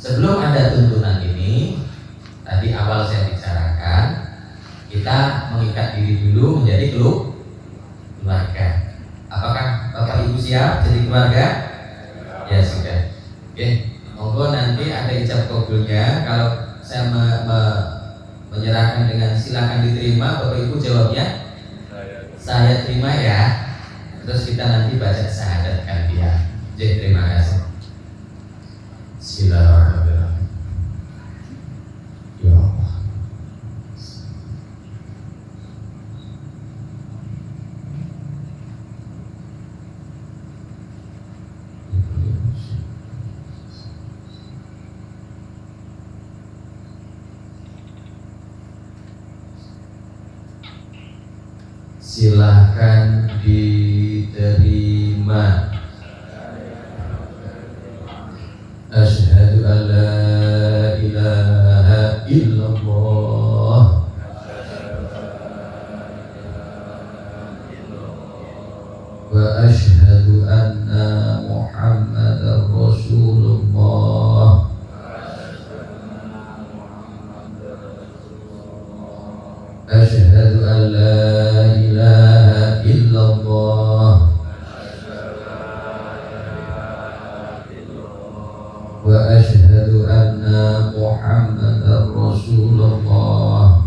Sebelum ada tuntunan ini, tadi awal saya bicarakan, kita mengikat diri dulu menjadi keluarga. Apakah Bapak Ibu siap jadi keluarga? Ya sudah. Oke, monggo nanti ada ijab kabulnya. Kalau saya menyerahkan dengan silakan diterima, Bapak Ibu jawabnya saya terima ya. Terus kita nanti baca syahadat kalian. Jadi terima kasih. Bismillahirrahmanirrahim. Ya Allah. Silahkan diterima. Asyhadu an la ilaha illallah wa asyhadu anna Muhammadar Rasulullah. Asyhadu an la ilaha illallah wa asyhadu anna Muhammadar Rasulullah.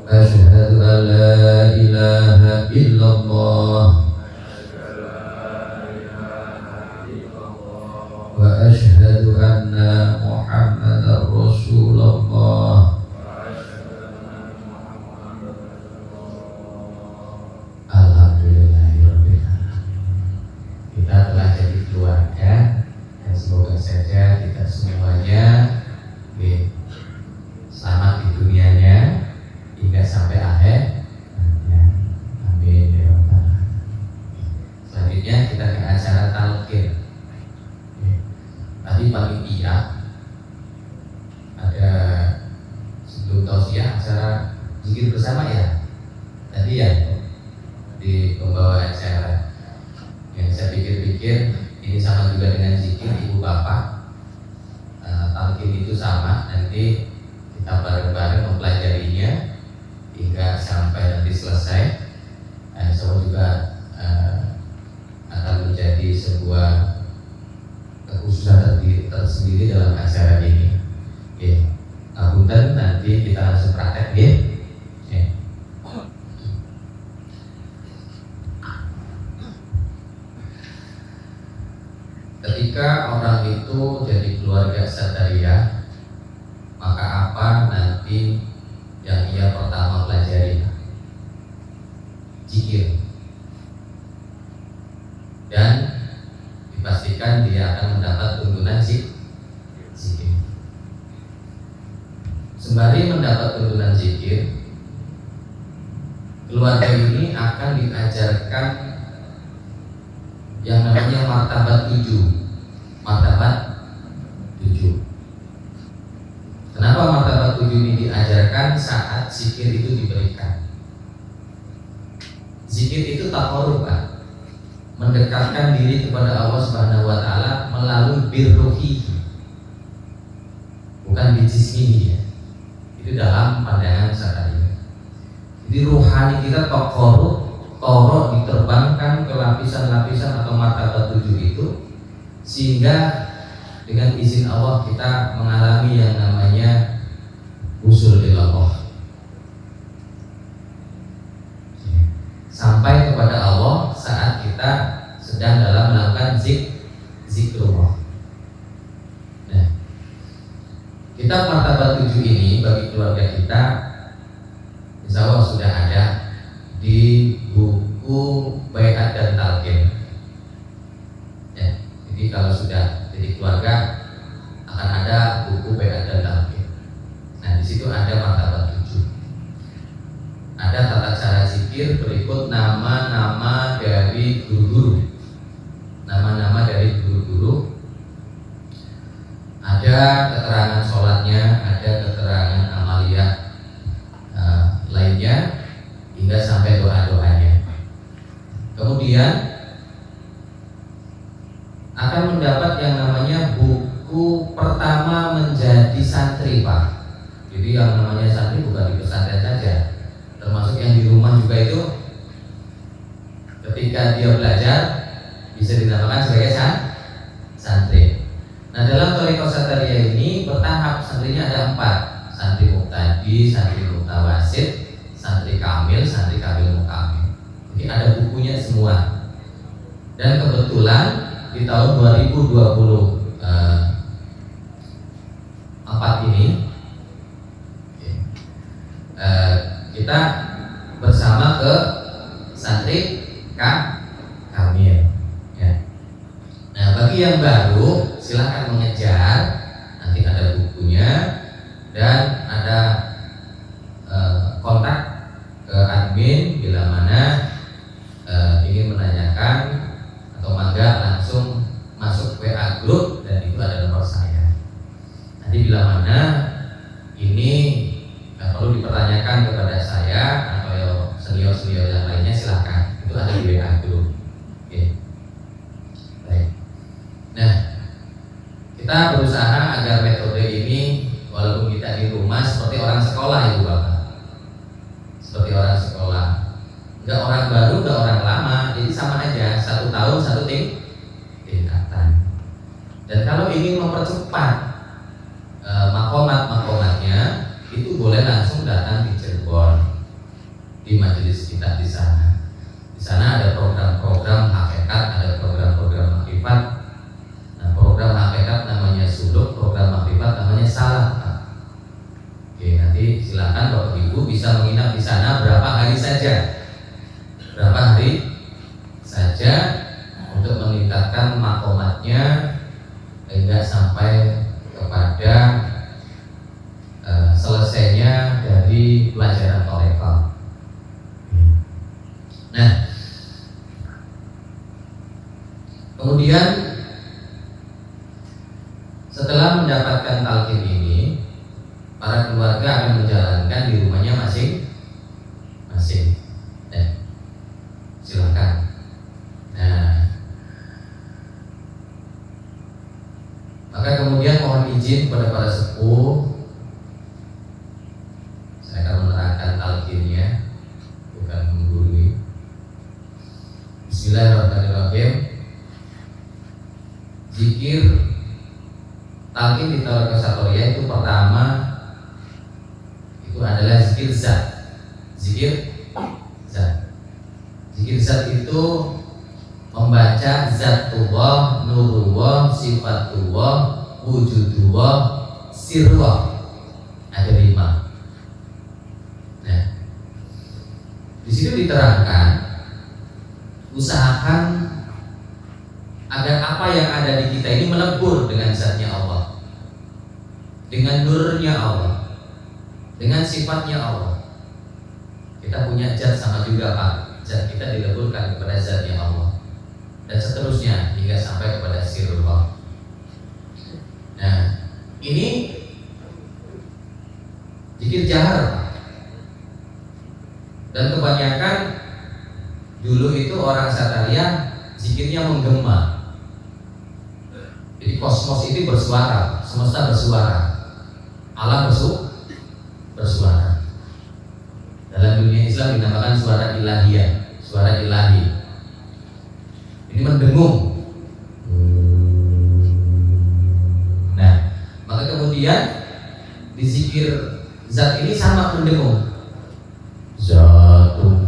Asyhadu an la ilaha illallah wa asyhadu anna Muhammadar Rasulullah. Alhamdulillahirabbil alamin. Kita telah jadi keluarga dan semoga saja kita semuanya selamat di dunianya hingga sampai akhir. Amin ya rabbal alamin. Selanjutnya kita ke acara talqin. Tadi panitia ada sebelum tausiah acara zikir bersama ya. Tadi ya di pembawa acara. Yang saya pikir-pikir ini sama juga dengan zikir ibu bapak. Talqin itu sama, nanti kita bareng-bareng mempelajarinya hingga sampai nanti selesai. Insya Allah juga akan menjadi sebuah kekhususan tersendiri dalam acara ini. Oke, punten nanti kita langsung praktek ya. Ketika orang itu jadi keluarga Satariyah, maka apa nanti yang ia pertama pelajari? Zikir. Dan dipastikan dia akan mendapat tuntunan zikir. Sembari mendapat tuntunan zikir, keluarga ini akan diajarkan yang namanya martabat 7. Martabat 7. Kenapa martabat 7 ini diajarkan saat zikir itu diberikan? Zikir itu taqarrub, Pak. Mendekatkan diri kepada Allah Subhanahu wa taala melalui birruhi. Bukan bijismihi ya. Itu dalam pandangan Satariyah. Jadi ruhani kita taqarrub, torok diterbangkan ke lapisan-lapisan atau martabat 7 itu, sehingga dengan izin Allah kita mengalami yang namanya usul ilallah, sampai kepada Allah saat kita sedang dalam melakukan zikrullah. Nah, kita martabat 7 ini bagi keluarga kita insya Allah sudah ada di buku Baiat dan Talqin. Ya, jadi kalau sudah jadi keluarga akan ada buku Baiat dan Talqin. Nah, di situ ada martabat 7. Ada tata cara zikir berikut nama-nama dari guru-guru. Nama-nama dari guru-guru. Ada keterangan sholatnya, ada keterangan amaliyah lainnya, hingga sampai doa-doanya. Kemudian akan mendapat yang namanya buku pertama menjadi santri, Pak. Jadi yang namanya santri bukan di pesantren saja, termasuk yang di rumah juga itu. Ketika dia belajar bisa dinamakan sebagai santri. Nah, dalam thariqah Satariyah ini bertahap, santrinya ada 4: santri muqtadi, santri mutawasid, santri kamil mukamil. Jadi ada bukunya semua. Dan kebetulan di tahun 2024 ini kita bersama ke santri kamil. Ya. Nah, bagi yang baru silahkan mengejar, nanti ada bukunya dan ada kontak ke admin bila mana ingin menanyakan atau mangga langsung masuk WA grup dan itu ada nomor saya. Nanti bila mana ini perlu dipertanyakan kepada saya atau senior-senior yang lainnya silahkan, itu ada di WA grup. Oke. Baik. Nah, kita berusaha agar metode ini walaupun kita di rumah seperti orang sekolah, Ibu Bapak. Seperti orang sekolah. Enggak orang baru, enggak orang lama, jadi sama aja, 1 tahun 1 tingkatan. Dan kalau ingin mempercepat makomatnya, itu boleh langsung datang di Cirebon, di majelis kita di sana. Di sana ada program-program hakikat, ada program-program makrifat. Nah, program hakikat namanya suluk, program makrifat namanya salah. Oke, nanti silakan Bapak Ibu bisa menginap di sana berapa hari saja untuk meningkatkan makomatnya hingga sampai kepada selesainya dari pelajaran thariqah. Nah, kemudian setelah mendapatkan talqin ini, para keluarga akan menjalankan di rumahnya masing-masing. Silakan. Nah, maka kemudian mohon izin kepada para sepuh, saya akan menerangkan talqinnya, bukan menggurui. Bismillahirrahmanirrahim. Zikir talqin di thariqah Satariyah itu pertama itu adalah zikir zat. Zikir zat itu membaca zatullah, nurullah, sifatullah, wujudullah, sirullah. Ada 5. Nah, di situ diterangkan usahakan agar apa yang ada di kita ini melebur dengan zatnya Allah, dengan nurnya Allah, dengan sifatnya Allah. Kita punya zat sama juga, Pak. Zat kita dileburkan kepada zatnya Allah dan seterusnya hingga sampai kepada sirullah. Nah, ini zikir jahar, dan kebanyakan dulu itu orang Satariyah zikirnya menggema. Jadi kosmos itu bersuara, semesta bersuara, alam bersuara. Dalam dunia Islam dinamakan suara ilahiyah, suara ilahi. Ini mendengung. Nah, maka kemudian di zikir zat ini sama mendengung. Zatullah,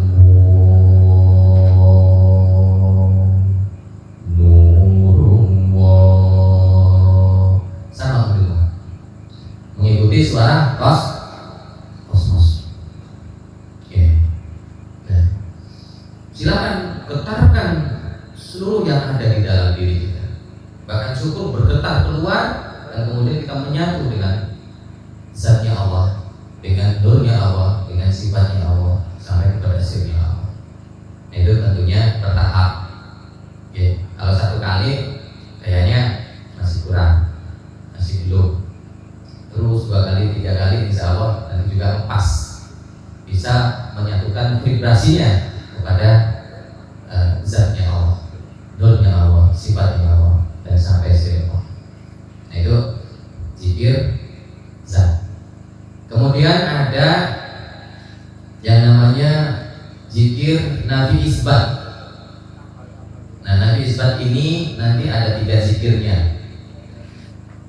nurullah, sama mendengung, mengikuti suara kosmos. Silakan getarkan seluruh yang ada di dalam diri kita. Bahkan syukur bergetar keluar dan kemudian kita menyatu dengan zatnya Allah, dengan nurnya Allah, dengan sifatnya Allah sampai kepada sirnya Allah. Nah, itu tentunya bertahap. Ya, kalau 1 kali kayaknya masih kurang, masih belum. Terus 2 kali, 3 kali insya Allah nanti juga pas, bisa menyatukan vibrasinya kepada zatnya Allah, nurnya Allah, sifatnya Allah. sampai istiqomah. Nah itu zikir zat. Kemudian ada yang namanya zikir nafi isbat. Nah nafi isbat ini nanti ada 3 zikirnya.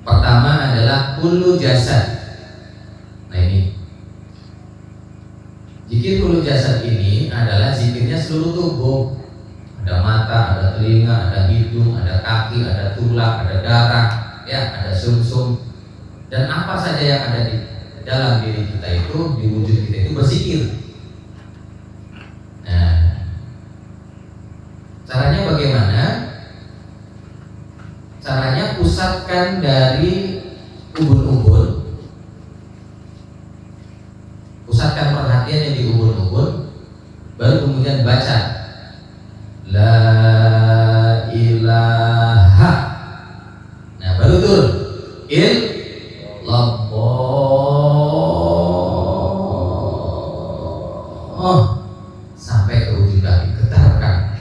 Pertama adalah kullu jasad. Nah ini zikir kullu jasad ini adalah zikirnya seluruh tubuh. Ada mata, ada telinga, ada hidung, ada kaki, ada tulang, ada darah, ya, ada sumsum, dan apa saja yang ada di dalam diri kita itu, di wujud kita itu berzikir. Nah, caranya bagaimana? Caranya pusatkan dari ubun-ubun, pusatkan perhatiannya di ubun-ubun, baru kemudian baca La ilaha. Nah baru turun illallah sampai ke ujung kaki, getarkan,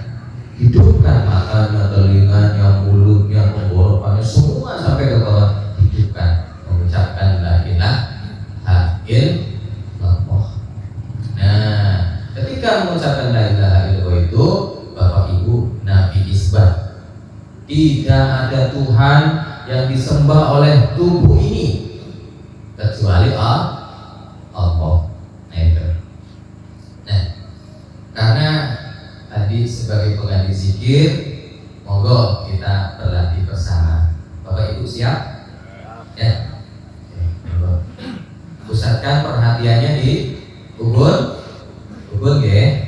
hidupkan matanya, telinganya, mulutnya, tenggorokannya, semua sampai ke bawah, hidupkan, mengucapkan la ilaha illallah. Nah ketika mengucapkan la ilaha illallah itu, Bapak Ibu, nafi isbat, tidak ada Tuhan yang disembah oleh tubuh ini kecuali Allah. Nah, karena tadi sebagai pengganti zikir, monggo kita berlatih bersama. Bapak Ibu siap? Ya. Monggo. Pusatkan perhatiannya di ubun ya.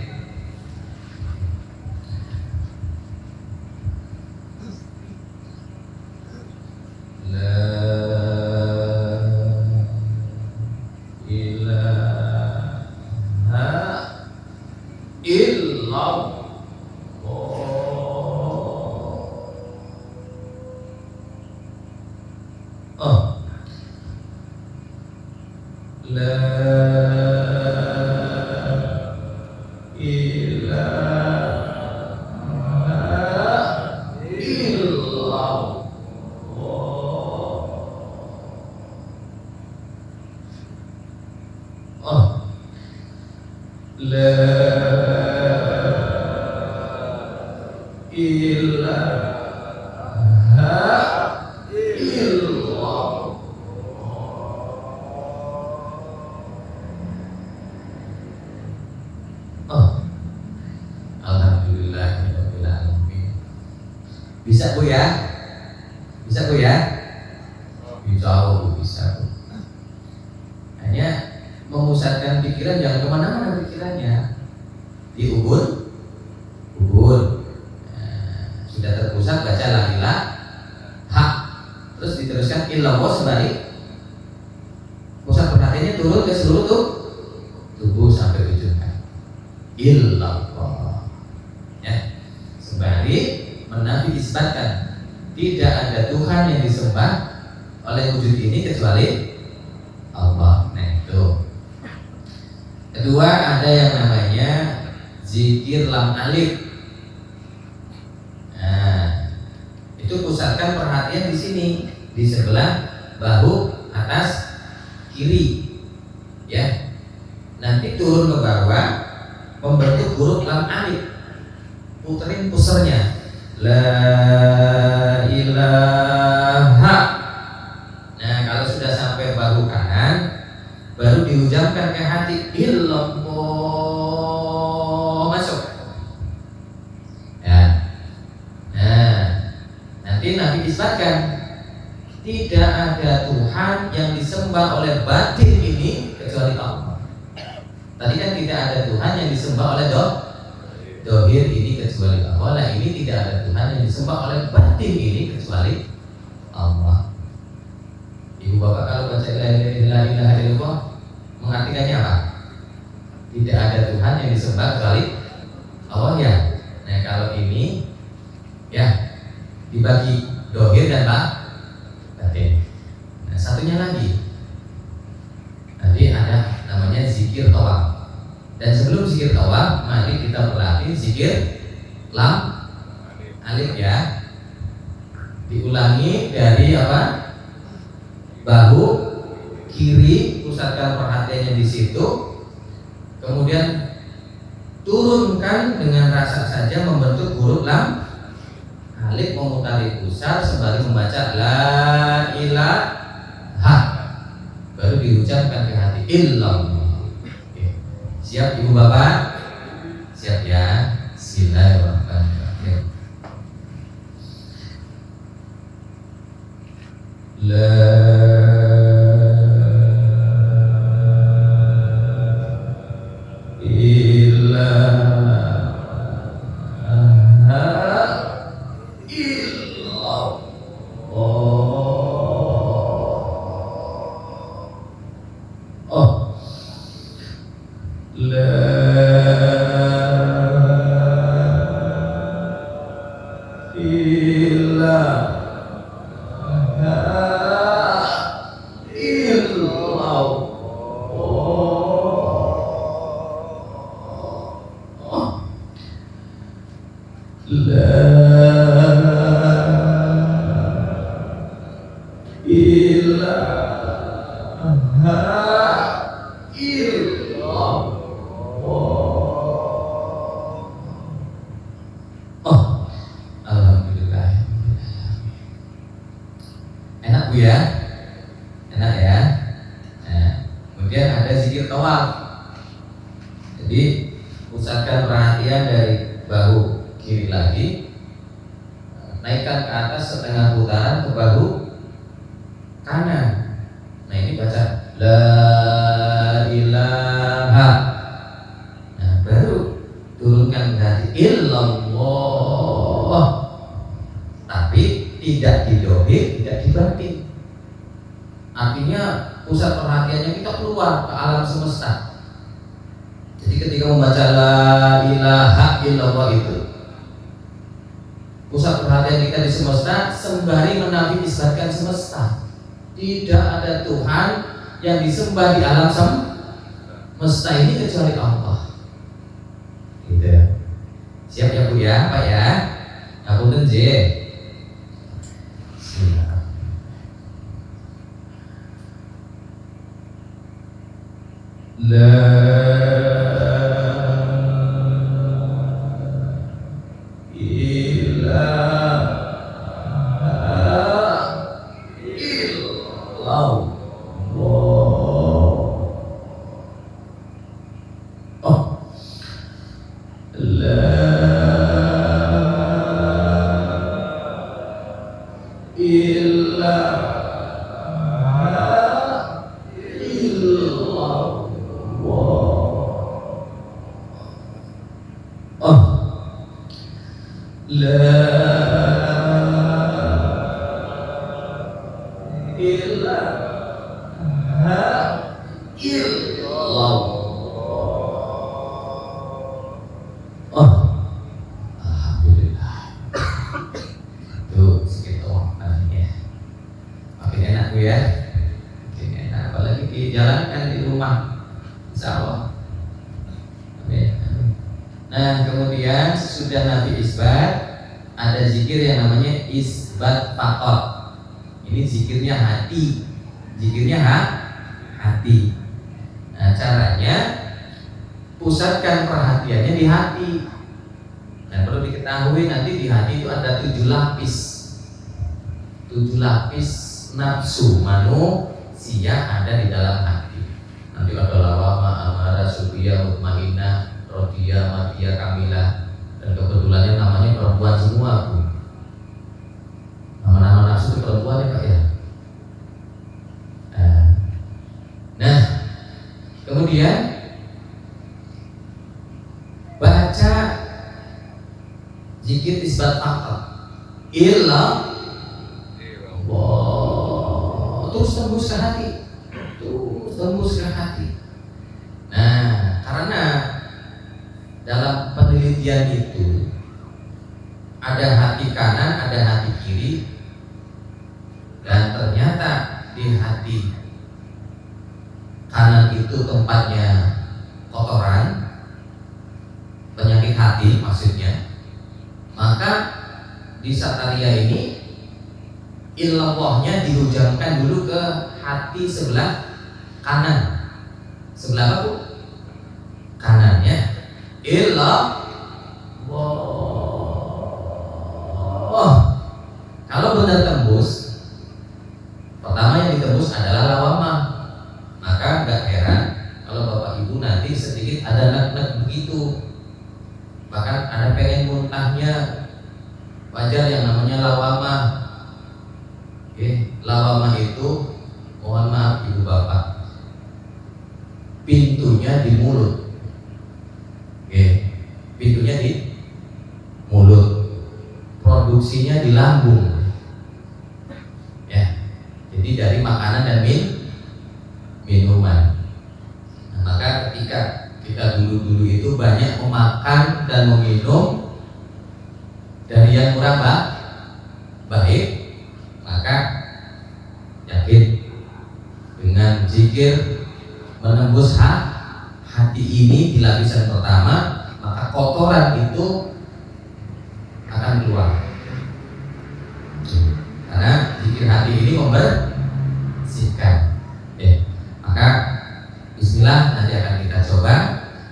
Bisa Bu ya? Bisa Bu ya? Bisa Bu, bisa Bu. Hanya memusatkan pikiran, jangan kemana-mana pikirannya. Di ubun. Sudah terpusat, baca la ilaha. Terus diteruskan illallah sebalik. Pusat perhatiannya turun ke seluruh tubuh sampai ujung kaki. Illallah. Ya. Sembari menafi isbatkan, tidak ada Tuhan yang disembah oleh wujud ini kecuali Allah. Nah itu. Kedua ada yang namanya zikir lam alif. Nah itu pusatkan perhatian di sini, di sebelah bahu atas kiri, ya. Nanti turun ke bawah membentuk huruf lam alif. Puterin pusernya. La ilaha. Nah kalau sudah sampai bahu kanan, baru diucapkan ke hati illallah, masuk ya. Nah nanti Nabi isbatkan, tidak ada Tuhan yang disembah oleh batin ini kecuali Allah. Tadi kan tidak ada Tuhan yang disembah oleh dohir ini kecuali Allah. Nah ini tidak ada Tuhan yang disembah oleh batin ini kecuali Allah. Ibu bapak kalau baca la ilaha illallah mengartikannya apa? Tidak ada Tuhan yang disembah kecuali Allah ya. Nah kalau ini ya dibagi dohir dan batin. Nah satunya lagi, nanti ada namanya zikir tawaf. Dan sebelum zikir tawaf, mari kita berlatih zikir lam alif ya. Diulangi dari apa? Bahu kiri, pusatkan perhatiannya di situ. Kemudian turunkan dengan rasa saja membentuk huruf lam. Alif memutari pusat sembari membaca la ilaha. Baru diucapkan ke hati illallah. Oke. Siap ibu bapak? Siap ya. Bismillahirrahmanirrahim. La ya, enak ya. Nah, kemudian ada zikir tawaf. Jadi pusatkan perhatian dari bahu kiri lagi, naikkan ke atas setengah putaran ke bahu kanan. Nah ini baca la ilaha. Nah baru turunkan ke hati illallah. Tapi tidak didohir, tidak dibatin. Artinya pusat perhatiannya kita keluar ke alam semesta. Jadi ketika membaca la ilaha illallah itu, pusat perhatian kita di semesta sembari menafi isbatkan semesta. Tidak ada Tuhan yang disembah di alam semesta ini kecuali Allah. Gitu ya. Siap ya Bu ya, Pak ya. Ngapunten J. Nah kemudian sesudah Nabi isbat ada zikir yang namanya isbat fakot. Ini zikirnya hati, zikirnya hati. Nah caranya pusatkan perhatiannya di hati. Dan perlu diketahui nanti di hati itu ada 7 lapis. 7 lapis nafsu manusia ada di dalam hati. Nanti ada lawama, amara, subiyah, mutmainah, Rodia, Madia, Kamila. Dan kebetulannya namanya perempuan semua Bu. Nama-nama nafsu itu perempuan ya Pak ya. Nah kemudian baca zikir isbat fakot illallah, terus tembus ke hati, terus tembus ke hati. Nah karena dalam penelitian itu ada hati kanan, ada hati kiri, dan ternyata di hati kanan itu tempatnya kotoran, penyakit hati maksudnya. Maka di Sataria ini Illallahnya dihujamkan dulu ke hati sebelah kanan. Sebelah apa Bu? Kanannya. Illallah. Kalau benar tembus, pertama yang ditembus adalah lawamah. Maka nggak heran kalau Bapak Ibu nanti sedikit ada nek-nek begitu, bahkan ada pengen muntahnya. Wajar yang namanya lawamah. Lawamah itu, mohon maaf Ibu Bapak, pintunya di mulut. Pintunya di mulut, produksinya di lambung. Jadi dari makanan dan minuman. Nah, maka ketika kita dulu itu banyak memakan dan meminum dari yang kurang baik, maka yakin dengan zikir menembus hati ini di lapisan pertama, maka kotoran itu akan keluar. Karena zikir hati ini membersihkan. Maka bismillah, nanti akan kita coba.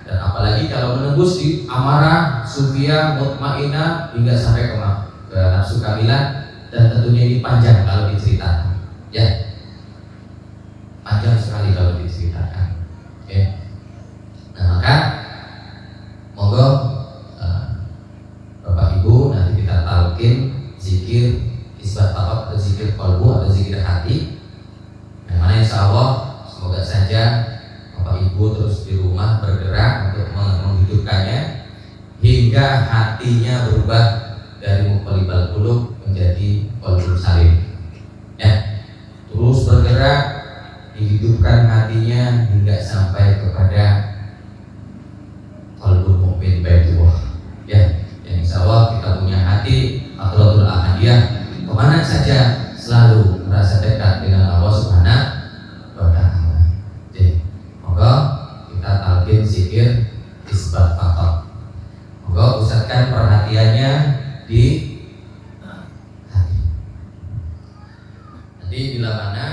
Dan apalagi kalau menembus di amarah, sufiyah, mutmainah hingga sampai ke nafsu kamilah, dan tentunya ini panjang kalau diceritakan. Panjang sekali kalau diceritakan. Nah, maka monggo Bapak Ibu nanti kita talqin zikir isbat fakot atau zikir qalbu atau zikir hati. Yang mana insya Allah semoga saja Bapak Ibu terus di rumah bergerak untuk menghidupkannya hingga hatinya berubah dari muqallibal qulub menjadi qalbun salim. Terus bergerak, dihidupkan hatinya hingga sampai kepada qalbun mu'min baitullah. Yang insya Allah kita punya hati atratul ahadiyah, kemana saja selalu merasa dekat dengan Allah Subhanahu wa ta'ala. Jadi moga kita talqin zikir isbat fakot. Moga pusatkan perhatiannya di hati. Nanti bila mana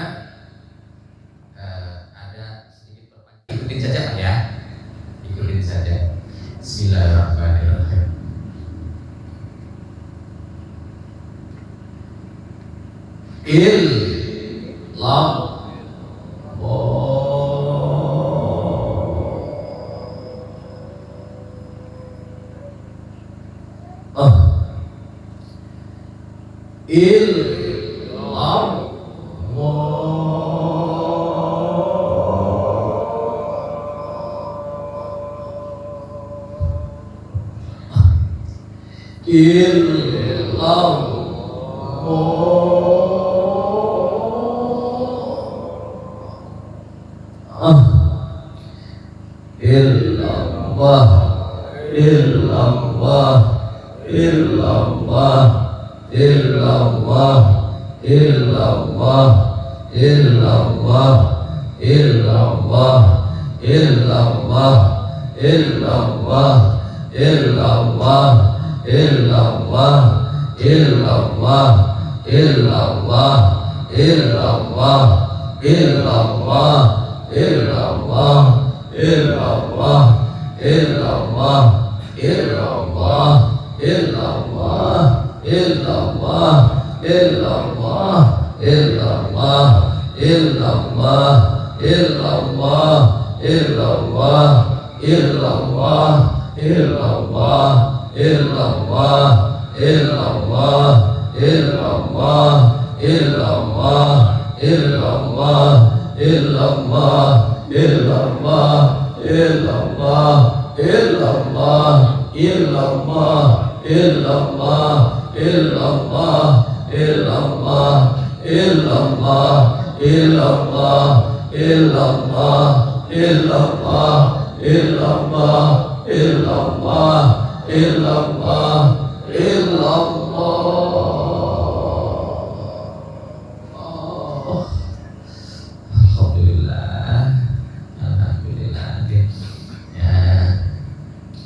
ada sedikit perpanjangan, ikutin saja Pak ya. Ikutin saja. Bismillahirrahmanirrahim.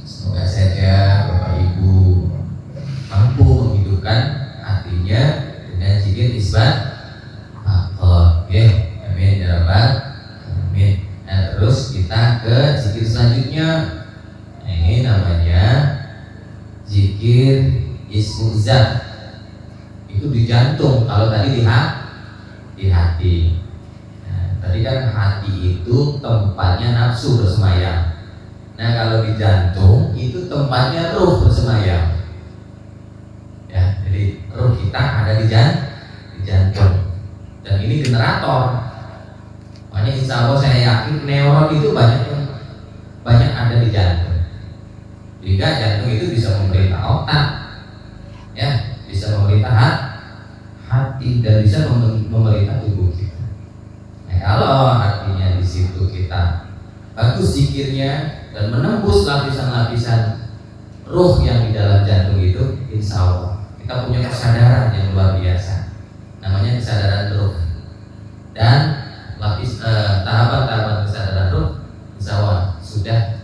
Semoga saja Bapak Ibu mampu menghidupkan hatinya dengan zikir isbat oke, amin ya rabbal alamin. Nah, terus kita ke zikir selanjutnya. Nah, ini namanya zikir ismuzat. Itu di jantung, kalau tadi di hati. Nah, tadi kan hati itu tempatnya nafsu bersemayam. Nah, kalau di jantung itu tempatnya ruh bersemayam. Ya, jadi ruh kita ada di jantung. Dan ini generator. Makanya insya Allah saya yakin neuron itu banyak ada di jantung. Jika jantung itu bisa memerintah otak, ya, bisa memerintah hati dan bisa memerintah tubuh kita. Nah, kalau hatinya di situ kita bagus zikirnya dan menembus lapisan-lapisan ruh yang di dalam jantung itu, insya Allah kita punya kesadaran yang luar biasa. Namanya kesadaran ruh. Dan tahapan-tahapan kesadaran ruh insya Allah sudah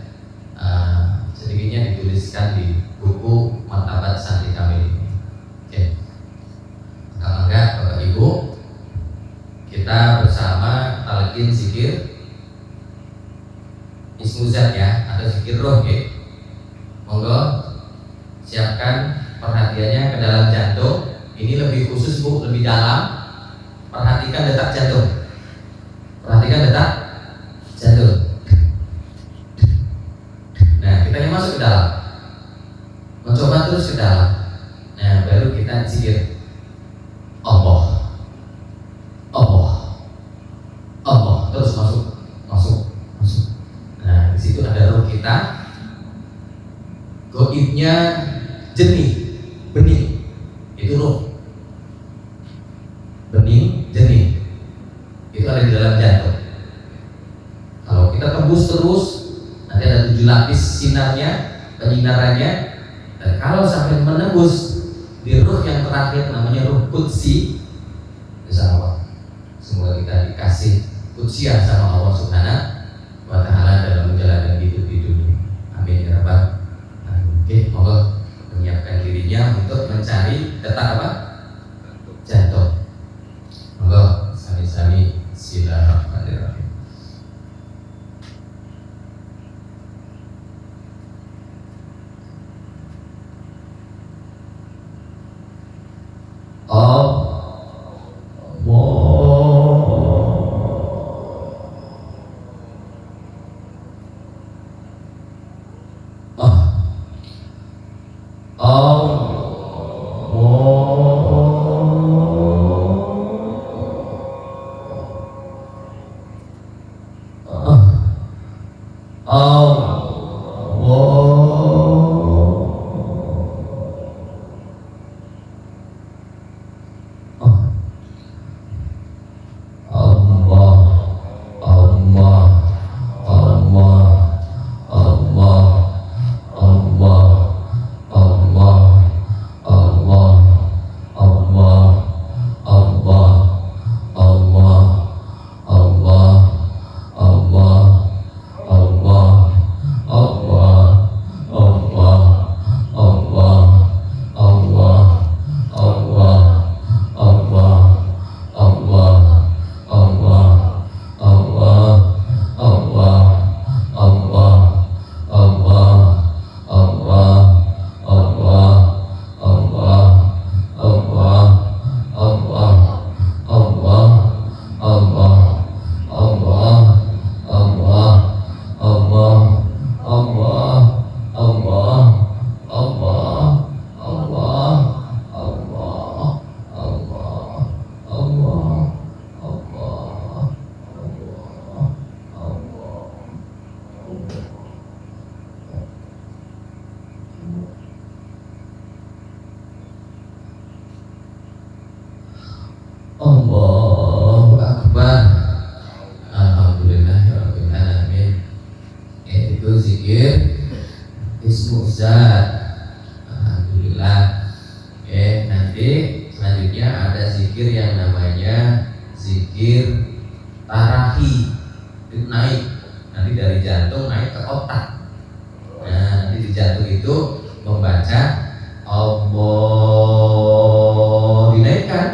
sedikitnya dituliskan di buku Martabat Santri Kamil ini. Oke. Maka Bapak Ibu, kita bersama talqin zikir ismuzat ya, atau zikir roh ya. Monggo siapkan perhatiannya ke dalam jantung. Ini lebih khusus Bu, lebih dalam. Perhatikan detak jantung. Perhatikan detak jantung. Nah, kita yang masuk ke dalam. Mencoba terus ke dalam. Nah, baru kita zikir Allah. Allah. Allah, terus masuk. Nah, di situ ada ruh kita. Goibnya jernih, bening. Itu ruh. Bening, jernih. Itu ada di dalam jantung. Kalau kita tembus terus, nanti ada 7 lapis sinarnya, penyinarannya. Dan kalau sampai menembus di ruh yang terakhir, namanya ruh qudsi, insya Allah semoga kita dikasih qudsiah sama Allah Subhanahu wa Ta'ala dalam menjalani hidup di dunia. Amin ya rabbal alamin. Oke, monggo menyiapkan dirinya untuk mencari detak apa? Jantung. Monggo sami-sami bismillahirrahmanirrahim. Allahu Akbar. Alhamdulillahirabbil alamin. Itu zikir ismuzat. Alhamdulillah. Nanti selanjutnya ada zikir yang namanya zikir tarahi. Itu naik. Nanti dari jantung naik ke otak. Nah, nanti di jantung itu membaca Allah, dinaikkan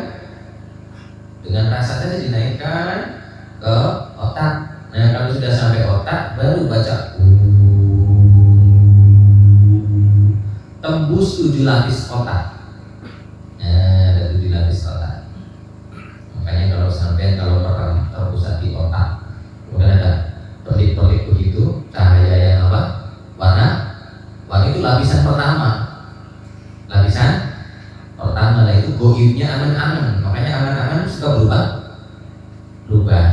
tembus 7 lapis otak. Ada 7 lapis otak. Makanya kalau sampai kalau merem terpusat di otak, kemudian ada perlik-perlik begitu, cahaya yang apa? Warna itu lapisan pertama. Lapisan pertama lah itu goibnya angan-angan. Makanya angan-angan suka berubah,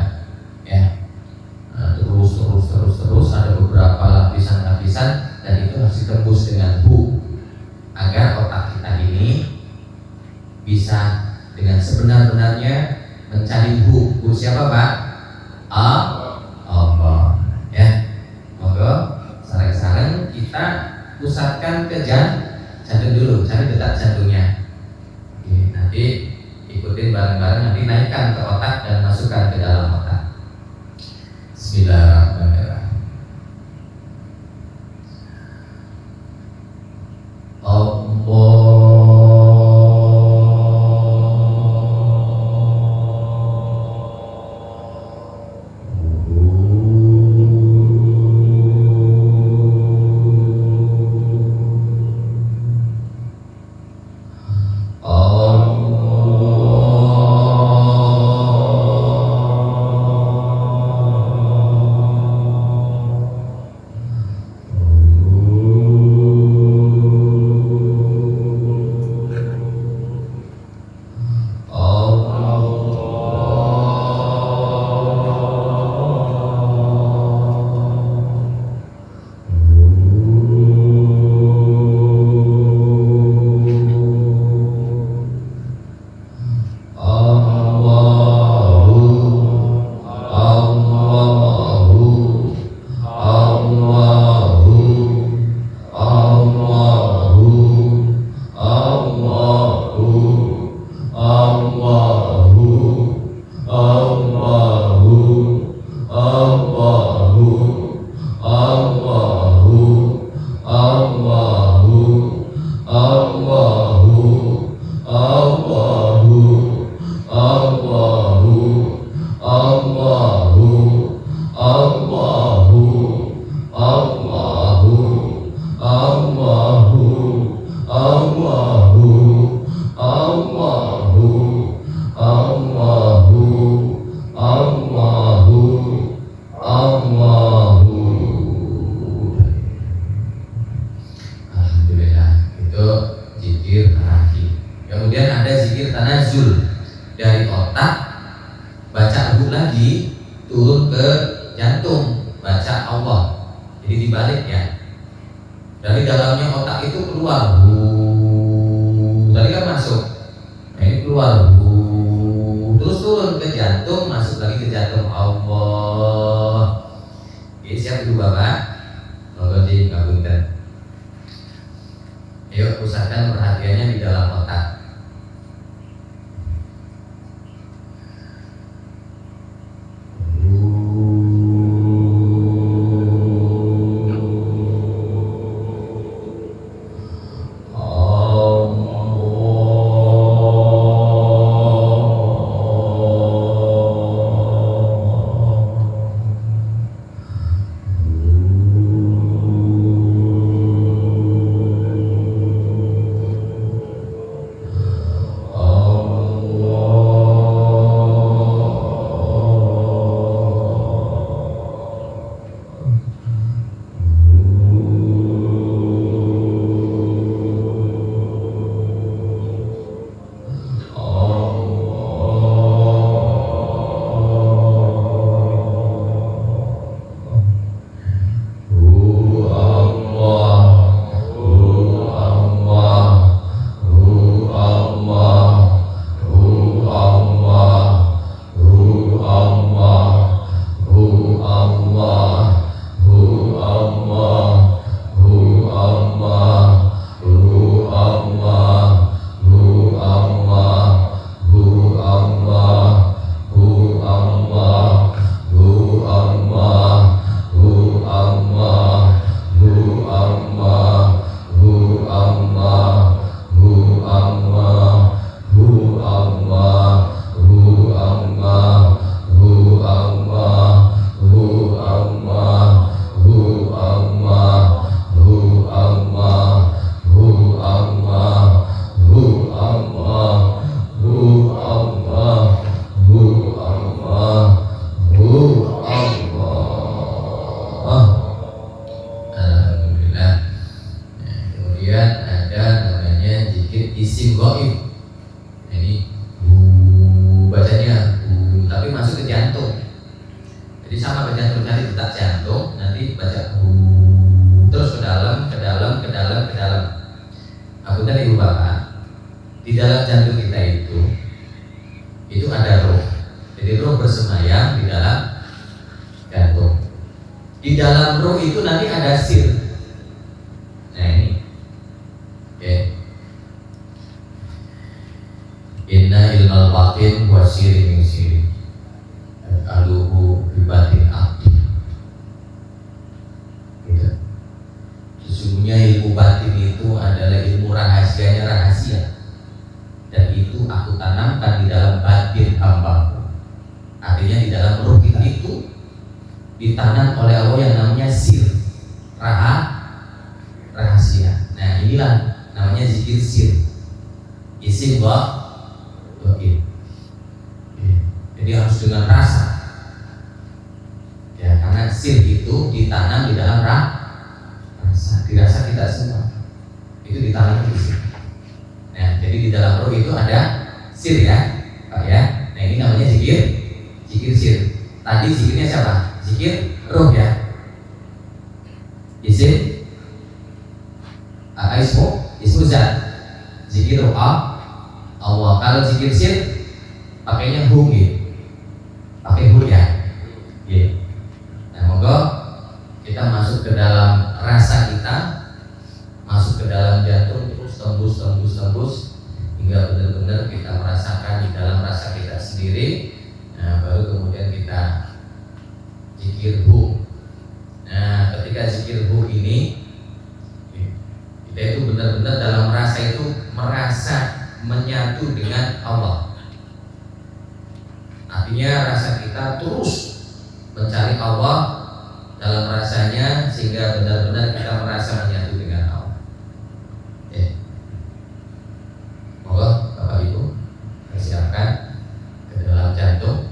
ya. Terus ada beberapa lapisan-lapisan dan itu harus ditembus dengan hu agar otak kita ini bisa dengan sebenar-benarnya mencari hu siapa Pak? Allah, ya. Monggo sareng-sareng kita pusatkan ke jantung dulu, cari detak jantungnya. Oke, nanti ikutin bareng-bareng, nanti naikkan ke otak dan masukkan ke dalam otak. Bismillahirrahmanirrahim. bacanya tapi masuk ke jantung. Jadi sama ke jantung tadi, detak jantung, nanti baca terus ke dalam, ke dalam, ke dalam, ke dalam. Aku kan ibu bapak, di dalam jantung kita itu ada roh. Jadi roh bersemayam di dalam jantung. Di dalam roh itu nanti ada sir. Nah ini, oke. Inna ilmal batin wa siri min siri aluhu bibatin abdi. Gitu. Sesungguhnya ilmu batin itu adalah ilmu rahasianya rahasia, dan itu aku tanamkan di dalam batin hambaku. Artinya di dalam roh kita itu ditanam oleh Allah yang namanya sir, rahasia. Nah inilah namanya zikir sir, isim goib. Jadi harus dengan rasa, ya, karena sir itu ditanam di dalam rasa, dirasa kita semua itu ditanam di sini. Nah jadi di dalam roh itu ada sir ya, Pak ya. Nah ini namanya zikir sir. Tadi zikirnya siapa? Zikir roh ya. Isim ismu zat. Zikir roh Allah. Kalau zikir sir pakainya hu gitu. Pakai hu ya. Gitu. Nah moga kita masuk ke dalam rasa kita, masuk ke dalam jantung, terus tembus hingga benar-benar kita merasakan di dalam rasa kita sendiri. Nah baru kemudian kita zikir hu. Nah ketika zikir hu ini kita itu benar-benar dalam rasa itu merasa menyatu dengan Allah. Artinya rasa kita terus mencari Allah dalam rasanya, sehingga benar-benar kita merasa menyatu dengan Allah. Moga Bapak Ibu persiapkan ke dalam jantung.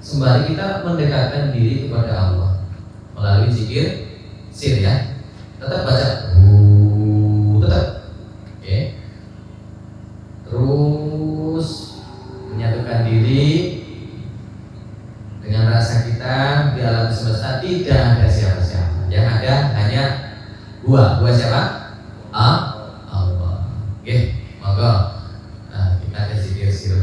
Sembari kita mendekatkan diri kepada Allah melalui zikir sir ya. Tetap baca tetap oke. Terus menyatukan diri dengan rasa kita di alam semesta. Tidak ada siapa-siapa, yang ada hanya gua siapa? Allah. Oke, monggo. Nah, kita ada zikir sir.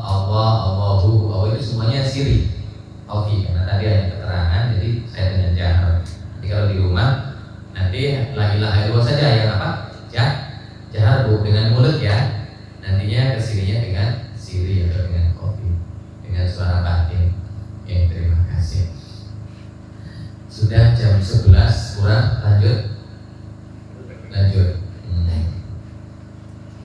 Allah, Allahu, Allah itu semuanya siri. Oke, karena tadi ada keterangan, jadi saya dengan jahar. Jadi kalau di rumah nanti la ilaha illallah saja yang apa? Jahar bu dengan mulut ya. Nantinya kesininya dengan siri atau dengan kopi, dengan suara batin. Ya, terima kasih. Sudah jam 11 kurang, lanjut.